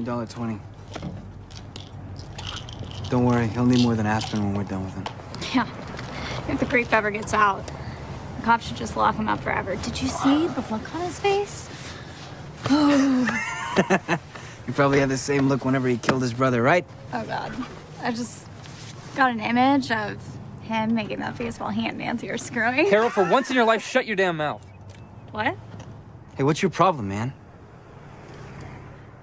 $1.20. Don't worry, he'll need more than aspirin when we're done with him. Yeah, if the grape ever gets out, the cops should just lock him up forever. Did you see the look on his face? Oh. You probably had the same look whenever he killed his brother, right? Oh, God. I just got an image of him making that face while he and Nancy are screwing. Carol, for once in your life, shut your damn mouth. What? Hey, what's your problem, man?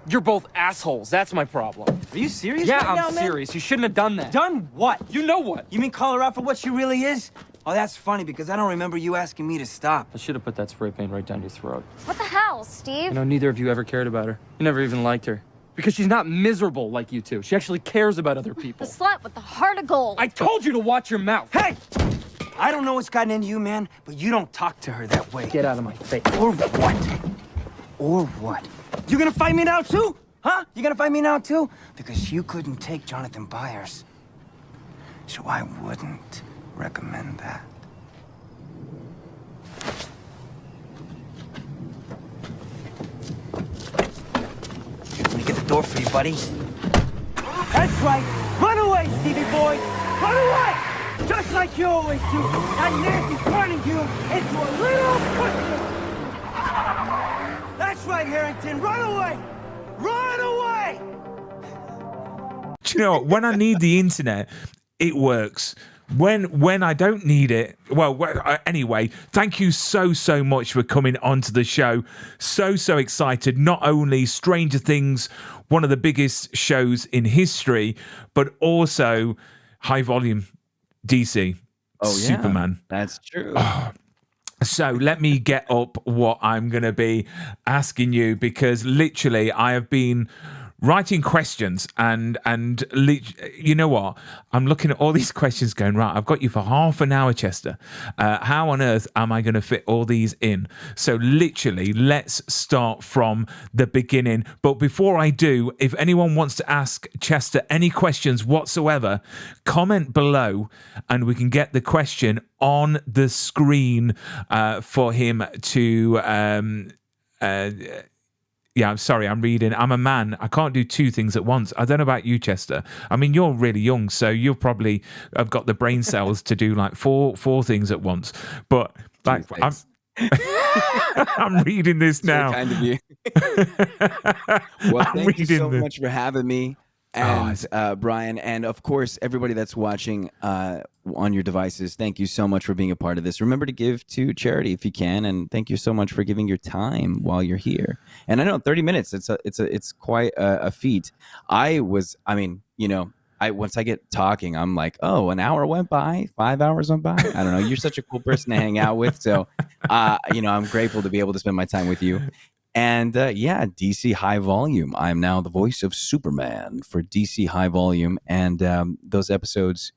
You're both assholes. That's my problem. Are you serious? Yeah, right now, I'm man? serious. You shouldn't have done that. Done what? You know what? You mean call her out for what she really is? Oh, that's funny because I don't remember you asking me to stop. I should have put that spray paint right down your throat. What the hell, Steve? You know, neither of you ever cared about her. You never even liked her. Because she's not miserable like you two. She actually cares about other people. The slut with the heart of gold. I told you to watch your mouth. Hey! I don't know what's gotten into you, man, but you don't talk to her that way. Get out of my face. Or what? Or what? You gonna fight me now, too? Huh? You gonna fight me now, too? Because you couldn't take Jonathan Byers. So I wouldn't recommend that. Let me get the door for you, buddy. That's right. Run away, Stevie boy. Run away! Just like you always do. And Nancy's turning you into a little pussy. That's right, Harrington. Run away! Run away! Do you know what? When I need the internet, it works. When I don't need it, anyway, thank you so much for coming onto the show. So excited. Not only Stranger Things, one of the biggest shows in history, but also High Volume, DC, Superman. That's true. So let me get up what I'm going to be asking you, because literally I have been writing questions and you know what? I'm looking at all these questions going, right, I've got you for half an hour, Chester. How on earth am I going to fit all these in? So literally, let's start from the beginning. But before I do, if anyone wants to ask Chester any questions whatsoever, comment below and we can get the question on the screen for him to... Yeah, I'm sorry, I'm reading. I'm a man. I can't do two things at once. I don't know about you, Chester. I mean, you're really young, so you'll probably have got the brain cells to do like four things at once. But like, I'm reading this now. Kind of you. Well, thank you so much for having me. And Brian, and of course, everybody that's watching on your devices, thank you so much for being a part of this. Remember to give to charity if you can, and thank you so much for giving your time while you're here. And I know 30 minutes, it's quite a feat. Once I get talking, I'm like, oh, an hour went by, 5 hours went by. I don't know. You're such a cool person to hang out with, so I'm grateful to be able to spend my time with you. And DC High Volume. I'm now the voice of Superman for DC High Volume. And those episodes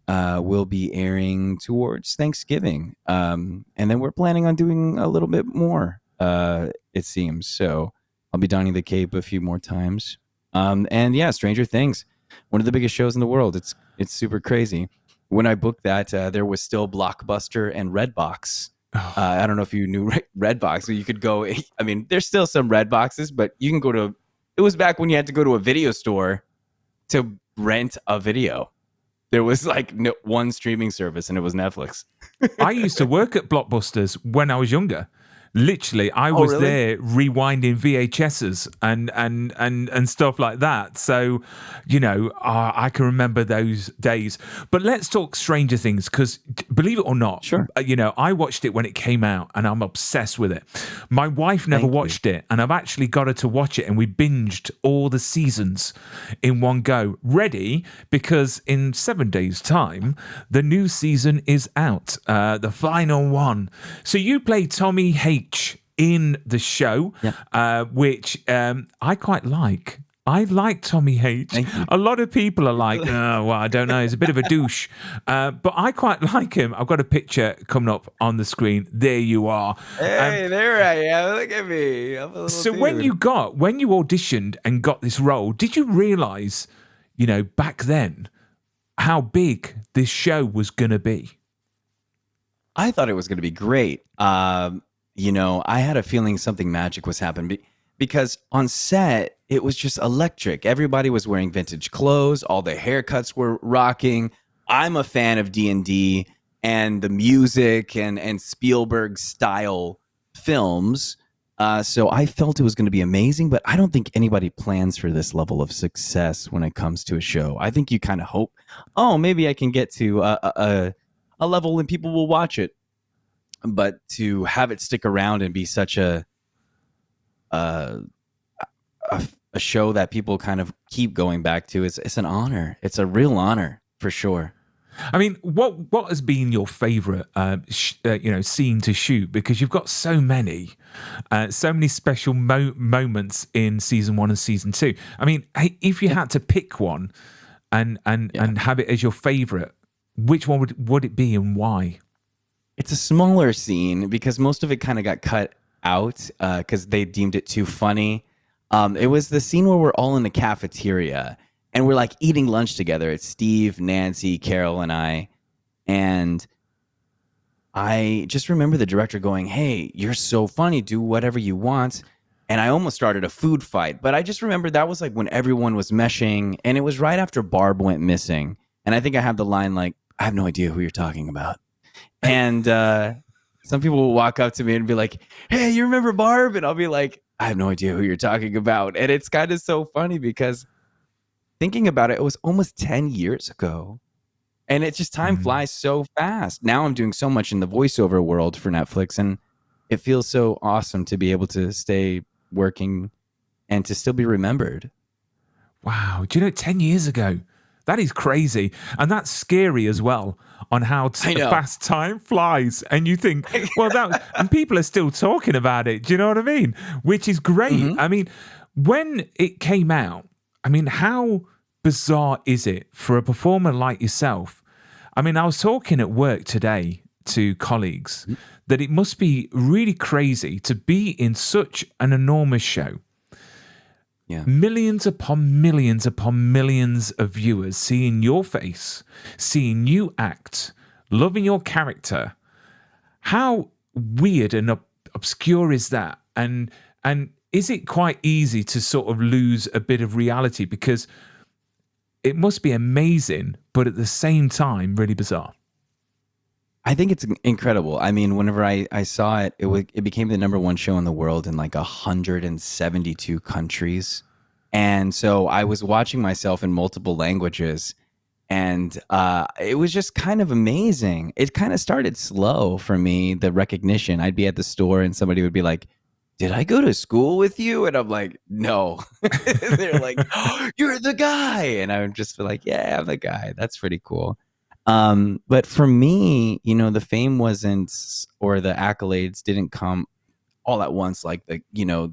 will be airing towards Thanksgiving. And then we're planning on doing a little bit more, it seems. So I'll be donning the cape a few more times. And yeah, Stranger Things, one of the biggest shows in the world. It's super crazy. When I booked that, there was still Blockbuster and Redbox. I don't know if you knew Redbox. So you could go. I mean, there's still some Redboxes, but you can go to. It was back when you had to go to a video store to rent a video. There was like one streaming service, and it was Netflix. I used to work at Blockbusters when I was younger. Literally, I was there rewinding VHSs and stuff like that. So, I can remember those days. But let's talk Stranger Things, because believe it or not, sure. I watched it when it came out and I'm obsessed with it. My wife never watched it, and I've actually got her to watch it, and we binged all the seasons in one go. Ready, because in 7 days' time, the new season is out, the final one. So you play Tommy H in the show, which I quite like. I like Tommy H. A lot of people are like, I don't know, he's a bit of a douche. But I quite like him. I've got a picture coming up on the screen. There you are. Hey, there I am. Look at me. I'm a little so dude. when you auditioned and got this role, did you realize, back then, how big this show was going to be? I thought it was going to be great. I had a feeling something magic was happening because on set, it was just electric. Everybody was wearing vintage clothes. All the haircuts were rocking. I'm a fan of D&D and the music and Spielberg style films. So I felt it was going to be amazing, but I don't think anybody plans for this level of success when it comes to a show. I think you kind of hope, oh, maybe I can get to a level and people will watch it. But to have it stick around and be such a show that people kind of keep going back to, it's an honor. It's a real honor for sure. I mean, what has been your favorite, scene to shoot? Because you've got so many special moments in season 1 and season 2. I mean, if you had to pick one and have it as your favorite, which one would it be and why? It's a smaller scene because most of it kind of got cut out because they deemed it too funny. It was the scene where we're all in the cafeteria and we're like eating lunch together. It's Steve, Nancy, Carol, and I. And I just remember the director going, "Hey, you're so funny. Do whatever you want." And I almost started a food fight. But I just remember that was like when everyone was meshing. And it was right after Barb went missing. And I think I have the line like, "I have no idea who you're talking about." And some people will walk up to me and be like, "Hey, you remember Barb?" And I'll be like, "I have no idea who you're talking about." And it's kind of so funny because thinking about it, it was almost 10 years ago. And it's just time flies so fast. Now I'm doing so much in the voiceover world for Netflix. And it feels so awesome to be able to stay working and to still be remembered. Wow. Do you know, 10 years ago? That is crazy. And that's scary as well on how fast time flies. And you think, well, and people are still talking about it. Do you know what I mean? Which is great. Mm-hmm. I mean, when it came out, I mean, how bizarre is it for a performer like yourself? I mean, I was talking at work today to colleagues that it must be really crazy to be in such an enormous show. Yeah. Millions upon millions upon millions of viewers seeing your face, seeing you act, loving your character. How weird and obscure is that? And is it quite easy to sort of lose a bit of reality? Because it must be amazing, but at the same time, really bizarre. I think it's incredible. I mean, whenever I saw it, it became the #1 show in the world in like 172 countries. And so I was watching myself in multiple languages, and it was just kind of amazing. It kind of started slow for me, the recognition. I'd be at the store and somebody would be like, "Did I go to school with you?" And I'm like, "No." They're like, "Oh, you're the guy." And I would just be like, "Yeah, I'm the guy." That's pretty cool. But for me, the fame wasn't, or the accolades didn't come all at once, like the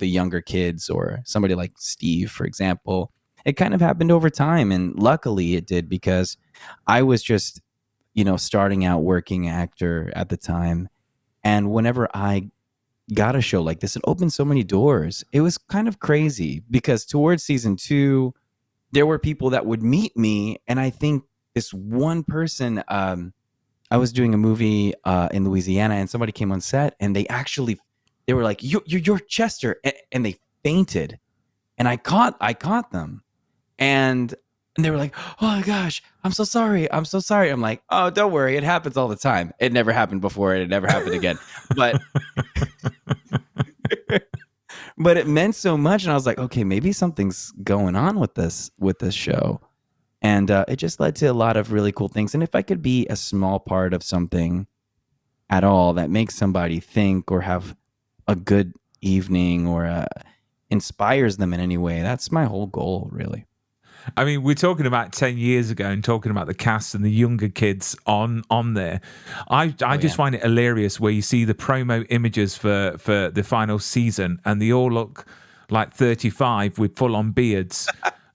younger kids or somebody like Steve, for example. It kind of happened over time. And luckily it did, because I was just, starting out working actor at the time. And whenever I got a show like this, it opened so many doors. It was kind of crazy because towards season 2, there were people that would meet me. And I think this one person, I was doing a movie in Louisiana, and somebody came on set and they were like, you're Chester. And they fainted. And I caught them. And they were like, "Oh my gosh, I'm so sorry. I'm so sorry." I'm like, "Oh, don't worry. It happens all the time. It never happened before. And it never happened again." But but it meant so much. And I was like, okay, maybe something's going on with this show. And it just led to a lot of really cool things. And if I could be a small part of something at all that makes somebody think or have a good evening or inspires them in any way, that's my whole goal, really. I mean, we're talking about 10 years ago and talking about the cast and the younger kids on there. I just find it hilarious where you see the promo images for the final season and they all look like 35 with full-on beards.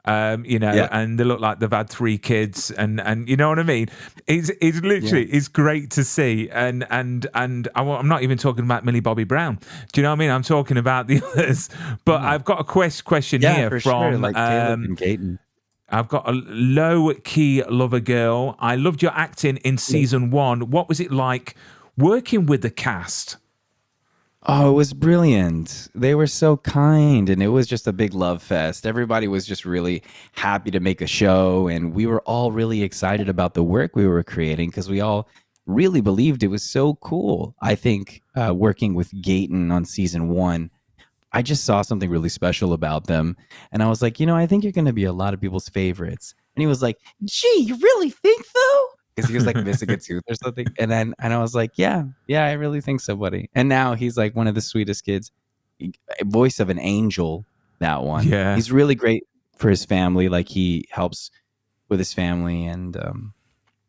And they look like they've had 3 kids, and you know what I mean. It's literally it's great to see, and I'm not even talking about Millie Bobby Brown. Do you know what I mean? I'm talking about the others. But I've got a question here from sure. Like Caleb and Gaten. I've got a low key lover girl. I loved your acting in season 1. What was it like working with the cast? Oh, it was brilliant. They were so kind, and it was just a big love fest. Everybody was just really happy to make a show, and we were all really excited about the work we were creating because we all really believed it was so cool. I think working with Gayton on season one, I just saw something really special about them, and I was like, I think you're going to be a lot of people's favorites. And he was like, "Gee, you really think so?" Because he was like missing a tooth or something. And I was like, yeah, I really think so, buddy. And now he's like one of the sweetest kids. Voice of an angel, that one. Yeah. He's really great for his family. Like he helps with his family and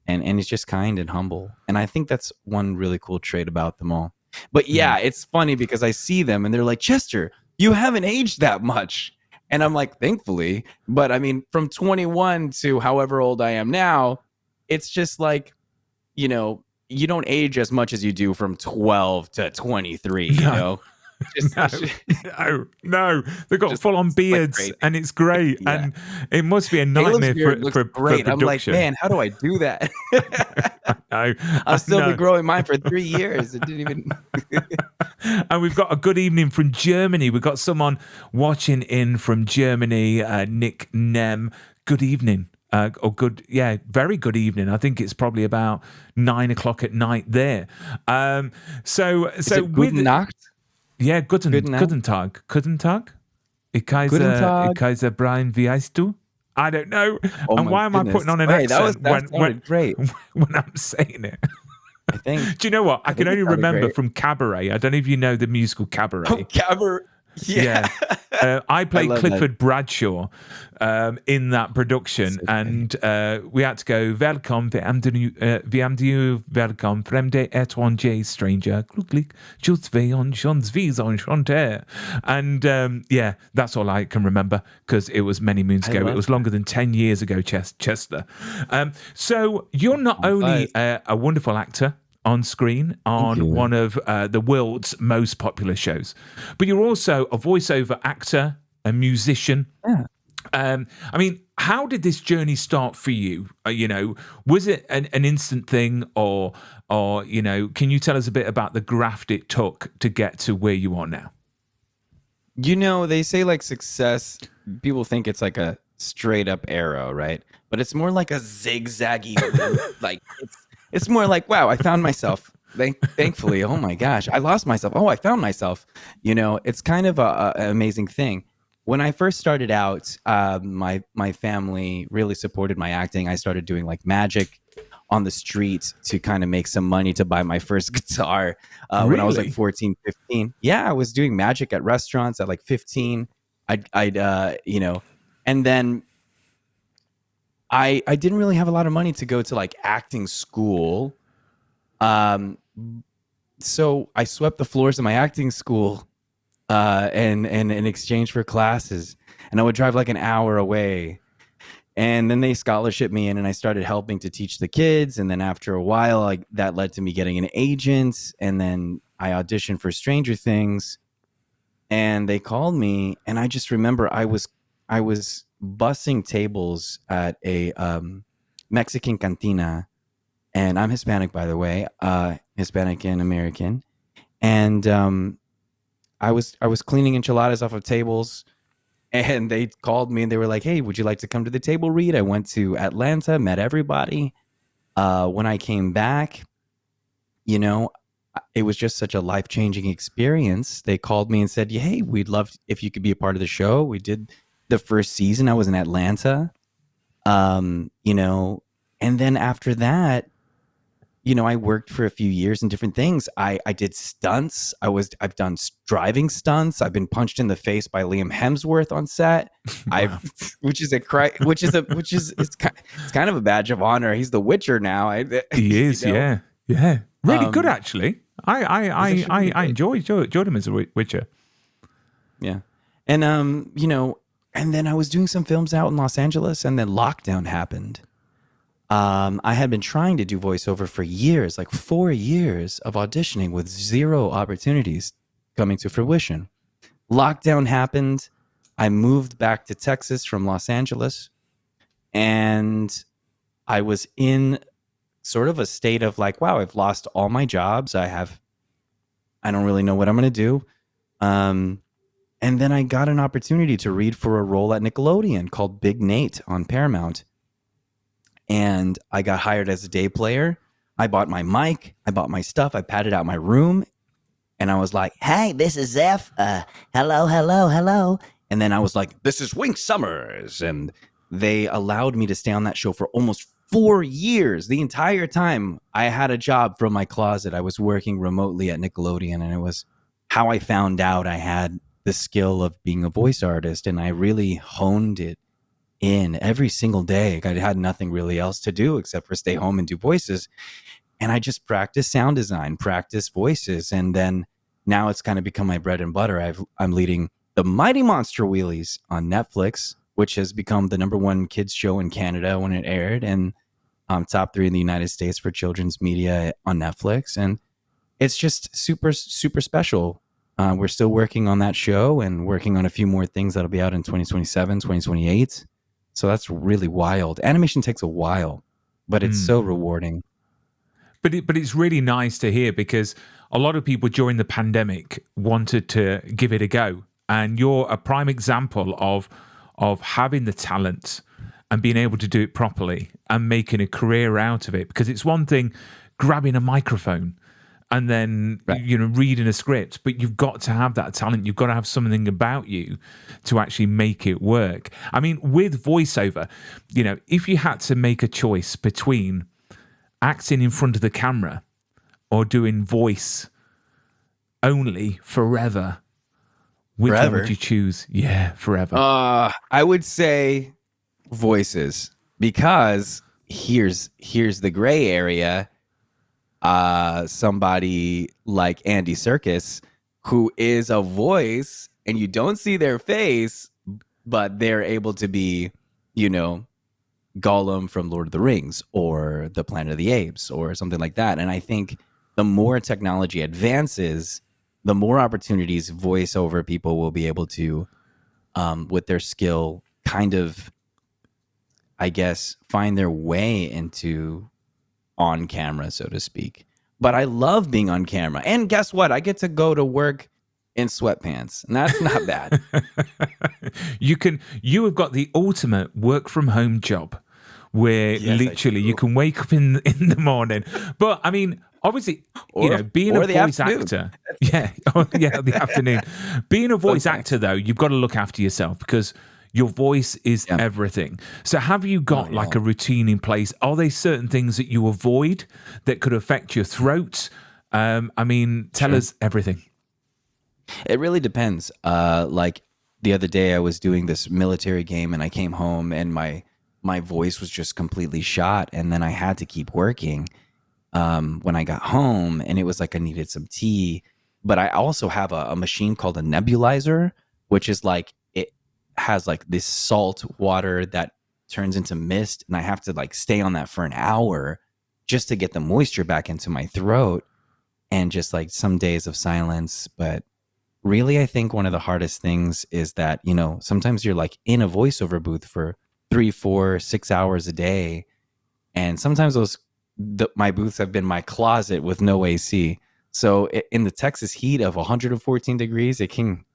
he's just kind and humble. And I think that's one really cool trait about them all. But yeah, it's funny because I see them and they're like, Chester, you haven't aged that much. And I'm like, thankfully. But I mean, from 21 to however old I am now, it's just like, you don't age as much as you do from 12 to 23, you know? No. They've got full on beards like and it's great. Yeah. And it must be a nightmare for great. I'm like, production. man, how do I do that? I I'll still be growing mine for 3 years. It didn't even. And we've got a good evening from Germany. We've got someone watching in from Germany, Nick Nem. Good evening. Very good evening. I think it's probably about 9 o'clock at night there. So Guten Nacht? Yeah, guten Tag. Guten Tag? Ich heiße Brian, wie heißt du? I don't know. Oh, and why am I putting on an accent great. when I'm saying it? I think. Do you know what? I can only remember from Cabaret. I don't know if you know the musical Cabaret. Oh, Cabaret. Yeah. I played Clifford that. Bradshaw in that production, and we had to go, welcome, we haben du welcome, fremde étranger, stranger, glücklich, just wie und schon der. And that's all I can remember, because it was many moons ago. It was longer than 10 years ago, Chester. So you're not only a wonderful actor on screen on one of the world's most popular shows, but you're also a voiceover actor, a musician. Yeah. I mean, how did this journey start for you? Was it an instant thing, or can you tell us a bit about the graft it took to get to where you are now? They say like success, people think it's like a straight up arrow, right? But it's more like a zigzaggy, like it's more like, wow, I found myself. Thankfully, oh my gosh, I lost myself. Oh, I found myself. It's kind of an amazing thing. When I first started out, my family really supported my acting. I started doing like magic on the street to kind of make some money to buy my first guitar when I was like 14, 15. Yeah, I was doing magic at restaurants at like 15. I'd and then I didn't really have a lot of money to go to like acting school. So I swept the floors of my acting school and in exchange for classes. And I would drive like an hour away. And then they scholarship me in and I started helping to teach the kids. And then after a while, that led to me getting an agent. And then I auditioned for Stranger Things. And they called me. And I just remember I was bussing tables at a Mexican cantina, and I'm Hispanic, by the way, Hispanic and American, and I was cleaning enchiladas off of tables, and they called me and they were like, "Hey, would you like to come to the table read?" I went to Atlanta, met everybody. When I came back, it was just such a life-changing experience. They called me and said, "Hey, we'd love if you could be a part of the show." We did the first season. I was in Atlanta, and then after that, I worked for a few years in different things. I did stunts. I've done driving stunts. I've been punched in the face by Liam Hemsworth on set. Wow. It's kind of a badge of honor. He's the Witcher now. He is, yeah. Really good, actually. I enjoyed him as a Witcher. Yeah, and and then I was doing some films out in Los Angeles, and then lockdown happened. I had been trying to do voiceover for years, like 4 years of auditioning with zero opportunities coming to fruition. Lockdown happened. I moved back to Texas from Los Angeles, and I was in sort of a state of like, wow, I've lost all my jobs. I I don't really know what I'm going to do. And then I got an opportunity to read for a role at Nickelodeon called Big Nate on Paramount. And I got hired as a day player. I bought my mic. I bought my stuff. I padded out my room. And I was like, hey, this is Zeph. Hello, hello, hello. And then I was like, this is Wink Summers. And they allowed me to stay on that show for almost 4 years. The entire time I had a job from my closet. I was working remotely at Nickelodeon. And it was how I found out I had the skill of being a voice artist. And I really honed it in every single day. I had nothing really else to do except for stay home and do voices. And I just practice sound design, practice voices. And then now it's kind of become my bread and butter. I'm leading the Mighty Monster Wheelies on Netflix, which has become the #1 kids show in Canada when it aired, and top 3 in the United States for children's media on Netflix. And it's just super, super special. We're still working on that show and working on a few more things that'll be out in 2027, 2028. So that's really wild. Animation takes a while, but it's so rewarding. But it's really nice to hear, because a lot of people during the pandemic wanted to give it a go, and you're a prime example of having the talent and being able to do it properly and making a career out of it. Because it's one thing grabbing a microphone and then reading a script, but you've got to have that talent. You've got to have something about you to actually make it work. I mean, with voiceover, if you had to make a choice between acting in front of the camera or doing voice only forever, which one would you choose? Yeah, forever. I would say voices, because here's the gray area. Somebody like Andy Serkis, who is a voice and you don't see their face, but they're able to be, Gollum from Lord of the Rings or the Planet of the Apes or something like that. And I think the more technology advances, the more opportunities voiceover people will be able to, with their skill, kind of, I guess, find their way into on camera, so to speak. But I love being on camera. And guess what? I get to go to work in sweatpants, and that's not bad. You have got the ultimate work from home job, where literally you can wake up in the morning. But I mean, obviously, being a voice actor, the afternoon. Being a voice actor, though, you've got to look after yourself, because your voice is everything. So have you got like a routine in place? Are there certain things that you avoid that could affect your throat? I mean, tell us everything. It really depends. Like the other day I was doing this military game and I came home and my voice was just completely shot. And then I had to keep working when I got home, and it was like I needed some tea. But I also have a machine called a nebulizer, which is like, has like this salt water that turns into mist, and I have to like stay on that for an hour just to get the moisture back into my throat, and just like some days of silence. But really, I think one of the hardest things is that, sometimes you're like in a voiceover booth for 3, 4, 6 hours a day, and sometimes my booths have been my closet with no AC. So in the Texas heat of 114 degrees, it can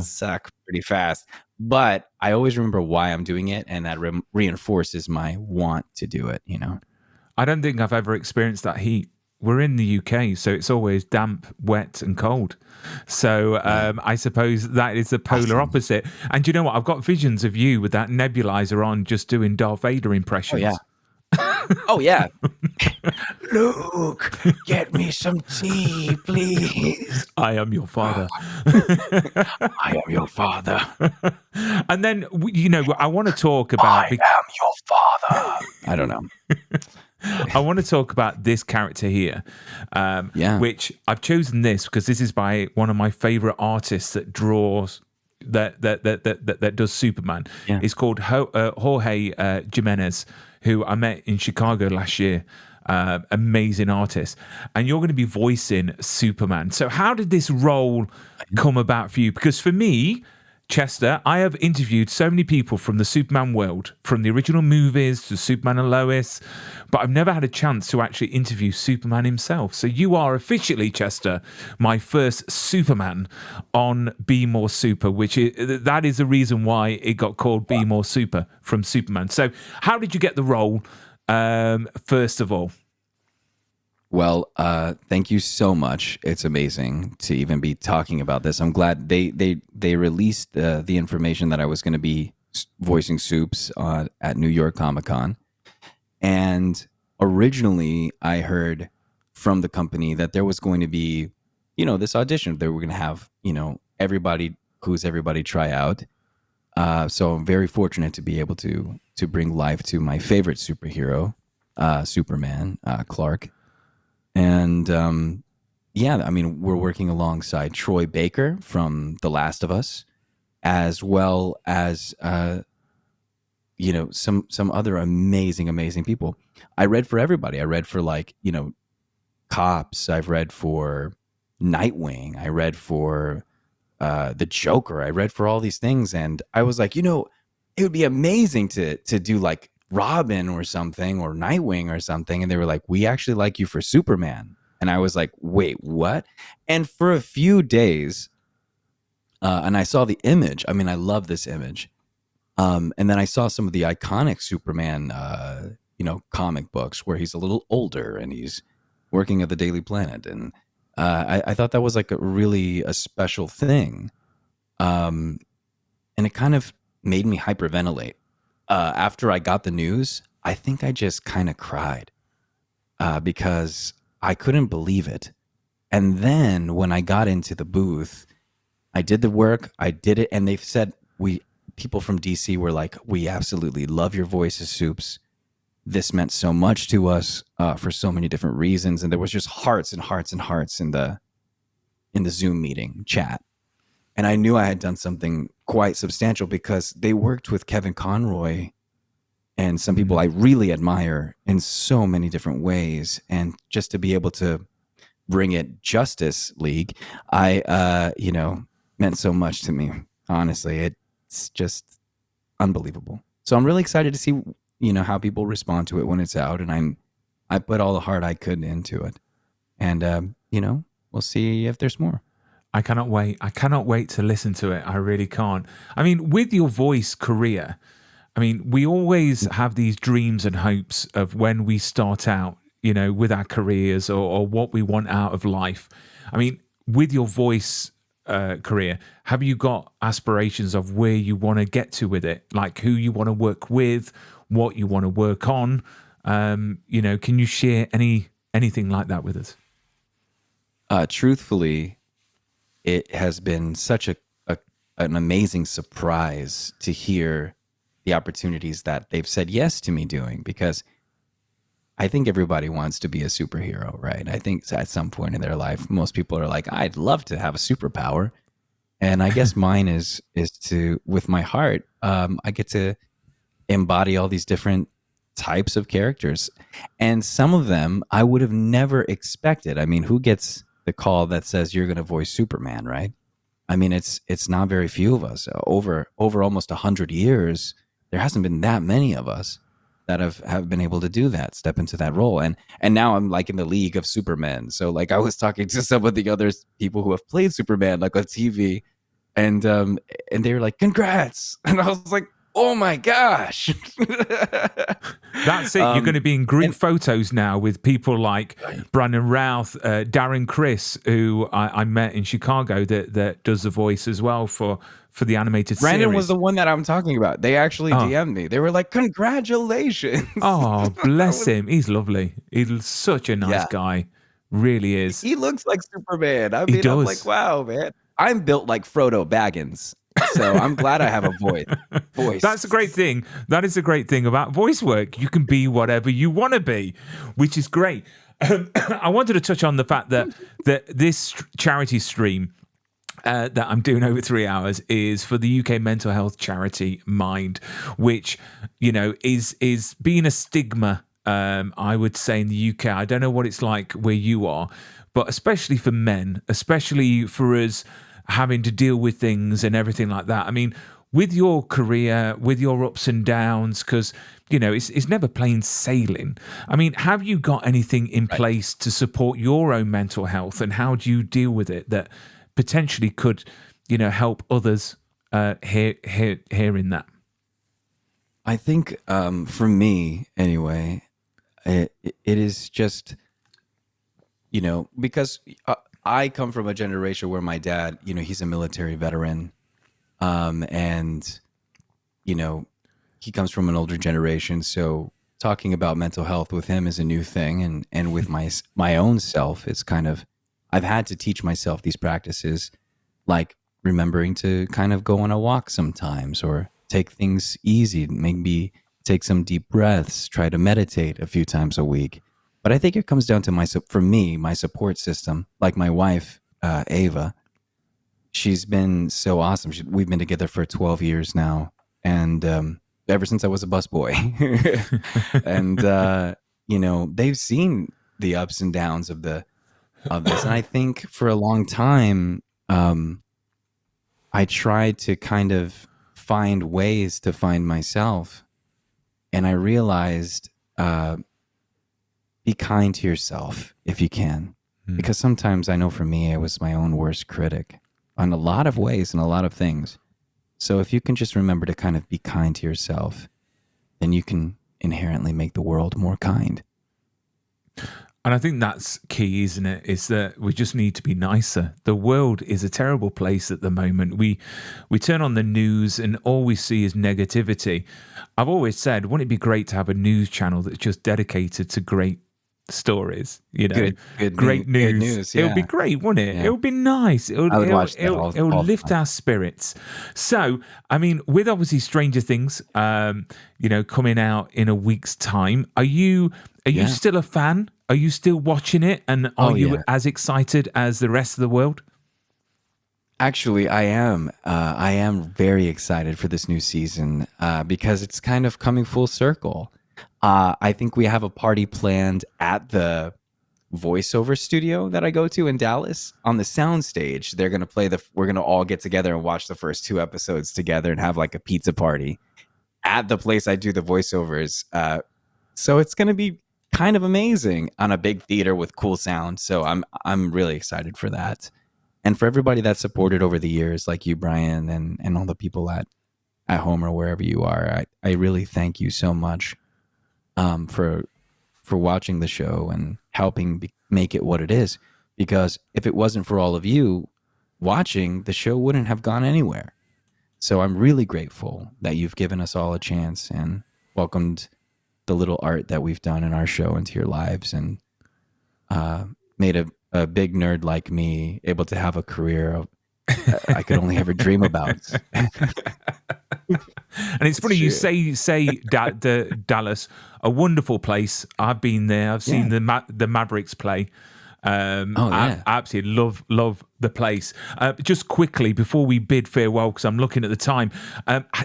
suck pretty fast. But I always remember why I'm doing it, and that reinforces my want to do it, I don't think I've ever experienced that heat. We're in the UK, so it's always damp, wet, and cold. So I suppose that is the polar opposite. And you know what? I've got visions of you with that nebulizer on, just doing Darth Vader impressions. Oh, yeah. Oh, yeah. Luke, get me some tea, please. I am your father. I am your father. And then, I want to talk about... I am your father. I don't know. I want to talk about this character here, which I've chosen this because this is by one of my favorite artists that draws... that does Superman. Yeah. It's called Jorge Jimenez, who I met in Chicago last year. Amazing artist. And you're going to be voicing Superman. So how did this role come about for you? Because for me, Chester, I have interviewed so many people from the Superman world, from the original movies to Superman and Lois, but I've never had a chance to actually interview Superman himself. So you are officially, Chester, my first Superman on Be More Super, that is the reason why it got called Be More Super from Superman. So how did you get the role, first of all? Well, thank you so much. It's amazing to even be talking about this. I'm glad they released the information that I was going to be voicing Soups at New York Comic Con. And originally I heard from the company that there was going to be, this audition. They were going to have, everybody try out. So I'm very fortunate to be able to bring life to my favorite superhero, Superman, Clark. And we're working alongside Troy Baker from The Last of Us, as well as some other amazing people. I read for everybody. I read for cops. I've read for Nightwing. I read for the Joker. I read for all these things, and I was like, it would be amazing to do like Robin or something, or Nightwing or something. And they were like, we actually like you for Superman. And I was like, wait, what? And for a few days, and I saw the image. I mean, I love this image. And then I saw some of the iconic Superman, comic books where he's a little older and he's working at the Daily Planet. And I thought that was like a special thing. And it kind of made me hyperventilate. After I got the news, I think I just kind of cried because I couldn't believe it. And then when I got into the booth, I did the work, I did it, and they've said, people from DC were like, we absolutely love your voices, Soups. This meant so much to us for so many different reasons. And there was just hearts and hearts and hearts in the Zoom meeting chat. And I knew I had done something quite substantial because they worked with Kevin Conroy and some people I really admire in so many different ways. And just to be able to bring it Justice League, meant so much to me. Honestly, it's just unbelievable. So I'm really excited to see, how people respond to it when it's out. And I put all the heart I could into it. And, we'll see if there's more. I cannot wait. I cannot wait to listen to it. I really can't. I mean, with your voice career, we always have these dreams and hopes of when we start out, with our careers or what we want out of life. With your voice career, have you got aspirations of where you want to get to with it? Like who you want to work with, what you want to work on? Can you share anything like that with us? Truthfully, it has been such an amazing surprise to hear the opportunities that they've said yes to me doing, because I think everybody wants to be a superhero, right? I think at some point in their life, most people are like, I'd love to have a superpower. And I guess mine is to, with my heart, I get to embody all these different types of characters. And some of them I would have never expected. Who gets the call that says you're going to voice Superman, right? It's not very few of us. Over almost 100 years, there hasn't been that many of us that have been able to do that, step into that role. And now I'm like in the league of Supermen. So like I was talking to some of the other people who have played Superman like on TV, and they were like, congrats. And I was like, oh my gosh. That's it. You're going to be in group photos now with people like Brandon Routh, Darren Criss, who I met in Chicago that does the voice as well for the animated series. Brandon was the one that I'm talking about. They actually DM'd me. They were like, congratulations. Oh, bless him. He's lovely. He's such a nice guy. Really is. He looks like Superman. He does. I'm like, wow, man. I'm built like Frodo Baggins. So I'm glad I have a voice. That's a great thing. That is a great thing about voice work. You can be whatever you want to be, which is great. I wanted to touch on the fact that this charity stream that I'm doing over 3 hours is for the UK mental health charity Mind, which, is being a stigma, I would say, in the UK. I don't know what it's like where you are, but especially for men, especially for us having to deal with things and everything like that. I mean, with your career, with your ups and downs, because it's never plain sailing. I mean, have you got anything in place to support your own mental health, and how do you deal with it that potentially could, help others hearing that? I think for me, anyway, it is just, because I come from a generation where my dad, he's a military veteran, and he comes from an older generation. So talking about mental health with him is a new thing, and with my own self, it's kind of, I've had to teach myself these practices, like remembering to kind of go on a walk sometimes, or take things easy, maybe take some deep breaths, try to meditate a few times a week. But I think it comes down to for me, my support system, like my wife, Ava. She's been so awesome. We've been together for 12 years now, and ever since I was a busboy. And they've seen the ups and downs of this. And I think for a long time, I tried to kind of find ways to find myself. And I realized, be kind to yourself if you can. Because sometimes I know for me, I was my own worst critic on a lot of ways and a lot of things. So if you can just remember to kind of be kind to yourself, then you can inherently make the world more kind. And I think that's key, isn't it? Is that we just need to be nicer. The world is a terrible place at the moment. We turn on the news and all we see is negativity. I've always said, wouldn't it be great to have a news channel that's just dedicated to great stories? Good great news. Good news, It would be great, wouldn't it? Yeah. It would be nice. It would lift our spirits. So, I mean, with obviously Stranger Things, coming out in a week's time, are you still a fan? Are you still watching it? And are you as excited as the rest of the world? Actually, I am. I am very excited for this new season because it's kind of coming full circle. I think we have a party planned at the voiceover studio that I go to in Dallas. On the soundstage, they're going to play we're going to all get together and watch the first 2 episodes together and have like a pizza party at the place I do the voiceovers. So it's going to be kind of amazing on a big theater with cool sound. So I'm really excited for that. And for everybody that's supported over the years, like you, Brian, and all the people at home or wherever you are, I really thank you so much for watching the show and helping make it what it is. Because if it wasn't for all of you watching, the show wouldn't have gone anywhere. So I'm really grateful that you've given us all a chance and welcomed the little art that we've done in our show into your lives, and made a big nerd like me able to have a career I could only ever dream about. And it's funny you say Dallas, a wonderful place. I've been there. I've seen the Mavericks play. I absolutely love the place. Just quickly before we bid farewell, because I'm looking at the time,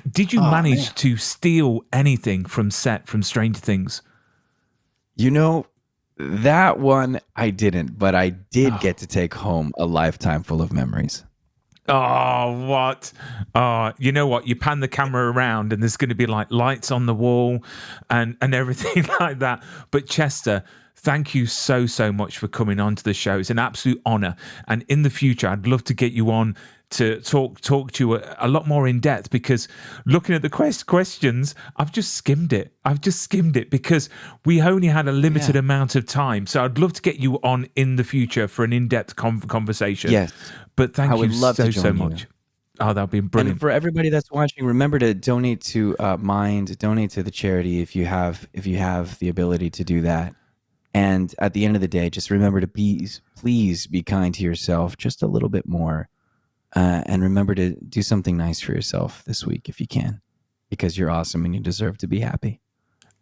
did you manage to steal anything from set from Stranger Things? That one I didn't, but I did get to take home a lifetime full of memories. Oh, what? You know what? You pan the camera around and there's going to be like lights on the wall and everything like that. But Chester, thank you so much for coming on to the show. It's an absolute honor. And in the future, I'd love to get you on to talk to you a lot more in depth, because looking at the questions, I've just skimmed it because we only had a limited amount of time. So I'd love to get you on in the future for an in-depth conversation. Yes. But thank you so much. You. Oh, that'd be brilliant. And for everybody that's watching, remember to donate to Mind, donate to the charity if you have the ability to do that. And at the end of the day, just remember to please be kind to yourself just a little bit more. And remember to do something nice for yourself this week if you can, because you're awesome and you deserve to be happy.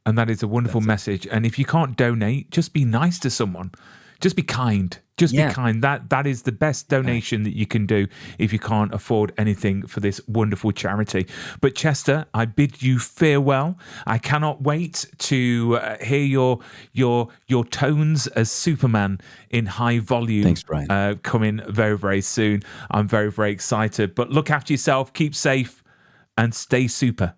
And that is a wonderful message. And if you can't donate, just be nice to someone. Just be kind. Just Yeah. be kind. That is the best donation that you can do if you can't afford anything for this wonderful charity. But Chester, I bid you farewell. I cannot wait to hear your tones as Superman in high volume. Thanks, Brian. Coming very, very soon. I'm very, very excited. But look after yourself, keep safe, and stay super.